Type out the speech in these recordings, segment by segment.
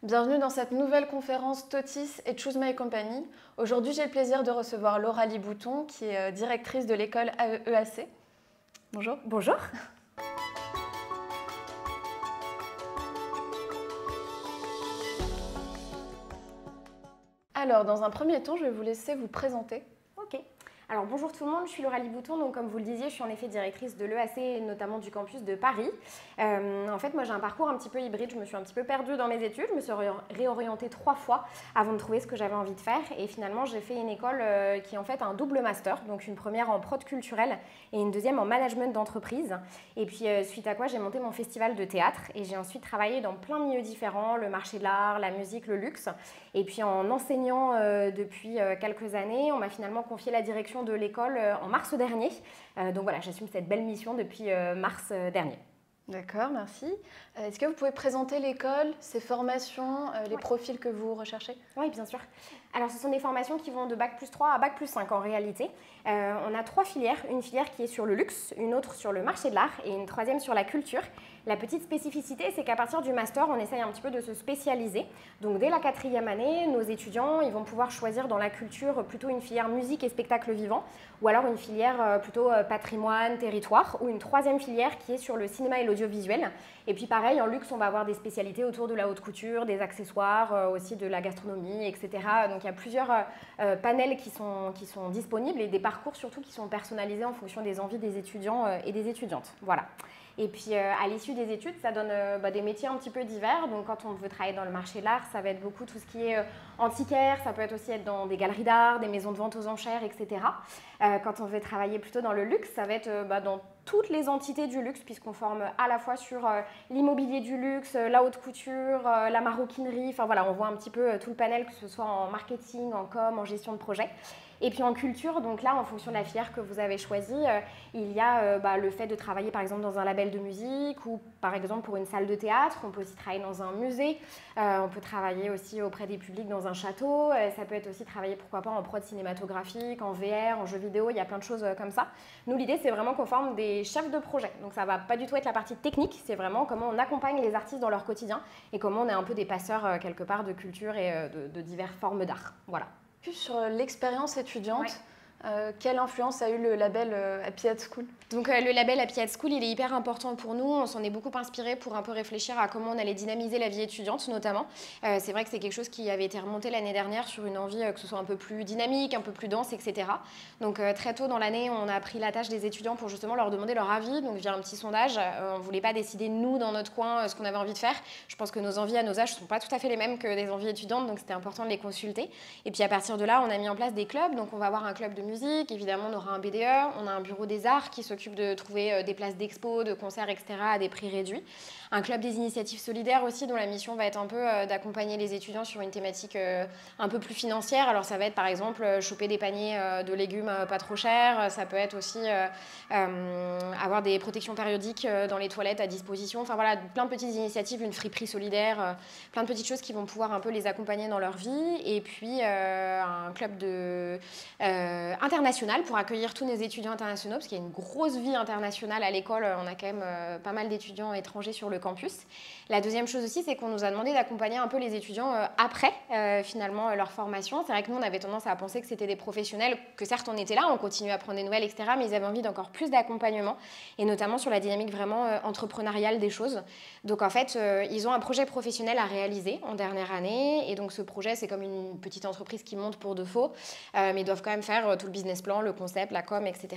Bienvenue dans cette nouvelle conférence TOTIS et Choose My Company. Aujourd'hui, j'ai le plaisir de recevoir Laura Libouton, qui est directrice de l'école EAC. Bonjour. Bonjour. Alors, dans un premier temps, je vais vous laisser vous présenter. Ok. Alors bonjour tout le monde, je suis Laura Libouton, donc comme vous le disiez, je suis en effet directrice de l'EAC et notamment du campus de Paris. En fait, moi j'ai un parcours un petit peu hybride, je me suis un petit peu perdue dans mes études, je me suis réorientée 3 fois avant de trouver ce que j'avais envie de faire et finalement j'ai fait une école qui est en fait un double master, donc une première en prod culturelle et une deuxième en management d'entreprise. Et puis suite à quoi j'ai monté mon festival de théâtre et j'ai ensuite travaillé dans plein de milieux différents, le marché de l'art, la musique, le luxe. Et puis en enseignant depuis quelques années, on m'a finalement confié la direction de l'école en mars dernier. Donc voilà, j'assume cette belle mission depuis mars dernier. D'accord, merci. Est-ce que vous pouvez présenter l'école, ses formations, les profils que vous recherchez? Oui, bien sûr. Alors, ce sont des formations qui vont de Bac+3 à Bac+5 en réalité. On a 3 filières. Une filière qui est sur le luxe, une autre sur le marché de l'art et une troisième sur la culture. La petite spécificité, c'est qu'à partir du master, on essaye un petit peu de se spécialiser. Donc, dès la 4e année, nos étudiants ils vont pouvoir choisir dans la culture plutôt une filière musique et spectacle vivant ou alors une filière plutôt patrimoine, territoire ou une troisième filière qui est sur le cinéma et l'audiovisuel. Et puis pareil, en luxe, on va avoir des spécialités autour de la haute couture, des accessoires, aussi de la gastronomie, etc. Donc il y a plusieurs panels qui sont disponibles et des parcours surtout qui sont personnalisés en fonction des envies des étudiants et des étudiantes. Voilà. Et puis à l'issue des études, ça donne des métiers un petit peu divers. Donc quand on veut travailler dans le marché de l'art, ça va être beaucoup tout ce qui est antiquaire, ça peut être aussi être dans des galeries d'art, des maisons de vente aux enchères, etc. Quand on veut travailler plutôt dans le luxe, ça va être dans toutes les entités du luxe, puisqu'on forme à la fois sur l'immobilier du luxe, la haute couture, la maroquinerie, enfin voilà, on voit un petit peu tout le panel, que ce soit en marketing, en com, en gestion de projet. Et puis en culture, donc là, en fonction de la filière que vous avez choisie, il y a le fait de travailler par exemple dans un label de musique ou par exemple pour une salle de théâtre. On peut aussi travailler dans un musée, on peut travailler aussi auprès des publics dans un château, ça peut être aussi travailler pourquoi pas en prod cinématographique, en VR, en jeux vidéo, il y a plein de choses comme ça. Nous, l'idée, c'est vraiment qu'on forme des chefs de projet. Donc ça va pas du tout être la partie technique, c'est vraiment comment on accompagne les artistes dans leur quotidien et comment on est un peu des passeurs quelque part de culture et de diverses formes d'art. Voilà. Plus sur l'expérience étudiante, Ouais. quelle influence a eu le label Happy at School? Donc le label Happy at School, il est hyper important pour nous. On s'en est beaucoup inspiré pour un peu réfléchir à comment on allait dynamiser la vie étudiante notamment. C'est vrai que c'est quelque chose qui avait été remonté l'année dernière sur une envie que ce soit un peu plus dynamique, un peu plus dense, etc. Donc très tôt dans l'année, on a pris la tâche des étudiants pour justement leur demander leur avis. Donc via un petit sondage, on ne voulait pas décider nous dans notre coin ce qu'on avait envie de faire. Je pense que nos envies à nos âges ne sont pas tout à fait les mêmes que des envies étudiantes, donc c'était important de les consulter. Et puis à partir de là, on a mis en place des clubs. Donc on va avoir un club de musique, évidemment on aura un BDE, on a un bureau des arts qui s'occupe de trouver des places d'expo, de concerts, etc. à des prix réduits. Un club des initiatives solidaires aussi, dont la mission va être un peu d'accompagner les étudiants sur une thématique un peu plus financière. Alors ça va être par exemple choper des paniers de légumes pas trop chers, ça peut être aussi avoir des protections périodiques dans les toilettes à disposition. Enfin voilà, plein de petites initiatives, une friperie solidaire, plein de petites choses qui vont pouvoir un peu les accompagner dans leur vie. Et puis un club international pour accueillir tous nos étudiants internationaux, parce qu'il y a une grosse vie internationale à l'école. On a quand même pas mal d'étudiants étrangers sur le campus. La deuxième chose aussi, c'est qu'on nous a demandé d'accompagner un peu les étudiants après finalement leur formation. C'est vrai que nous, on avait tendance à penser que c'était des professionnels, que certes on était là, on continuait à prendre des nouvelles, etc. Mais ils avaient envie d'encore plus d'accompagnement, et notamment sur la dynamique vraiment entrepreneuriale des choses. Donc en fait, ils ont un projet professionnel à réaliser en dernière année, et donc ce projet, c'est comme une petite entreprise qui monte pour de faux, mais ils doivent quand même faire tout le business plan, le concept, la com, etc.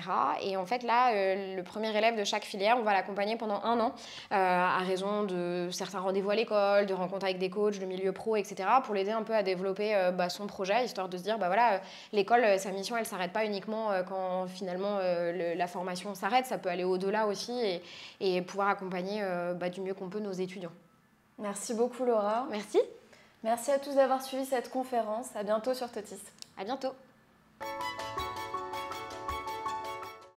Et en fait là, le premier élève de chaque filière, on va l'accompagner pendant 1 an, à raison de certains rendez-vous à l'école, de rencontres avec des coachs, de milieu pro, etc. pour l'aider un peu à développer son projet, histoire de se dire, voilà, l'école, sa mission, elle ne s'arrête pas uniquement quand finalement la formation s'arrête, ça peut aller au-delà aussi et pouvoir accompagner du mieux qu'on peut nos étudiants. Merci beaucoup Laura. Merci. Merci à tous d'avoir suivi cette conférence. À bientôt sur TOTIS. À bientôt.